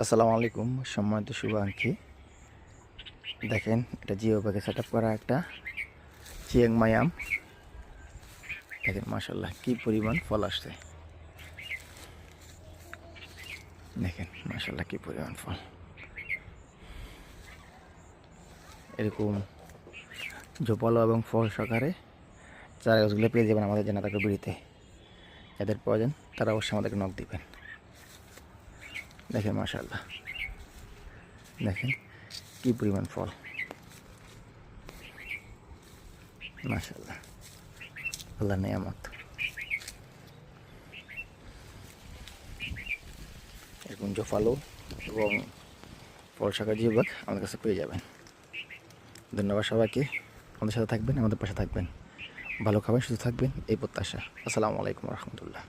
আসসালামু আলাইকুম সম্মানিত শুভাকাঙ্ক্ষী। দেখেন এটা জিও ব্যাগে সেট আপ করা একটা চিয়াং মাই আম। দেখেন মাশাল্লাহ কি পরিমাণ ফল আসছে। দেখেন মাশাল্লাহ কি পরিমাণ ফল। এরকম ঝোপালো এবং ফল সহকারে চারা গাছগুলো পেয়ে যাবেন আমাদের জানাতাকে বিড়িতে। যাদের প্রয়োজন তারা অবশ্যই আমাদেরকে নক দিবেন। দেখেন মাশাল্লাহ, দেখেন কি পরিমাণ ফল। মাশাল্লাহ, আল্লাহর নিয়ামত। এরকম জোফালো এবং ফল শাখার জিও ব্যাগ আমাদের কাছে পেয়ে যাবেন। ধন্যবাদ সবাইকে। আমাদের সাথে থাকবেন, আমাদের পাশে থাকবেন, ভালো খাবেন, সুস্থ থাকবেন এই প্রত্যাশা। আসসালামু আলাইকুম রহমতুল্লাহ।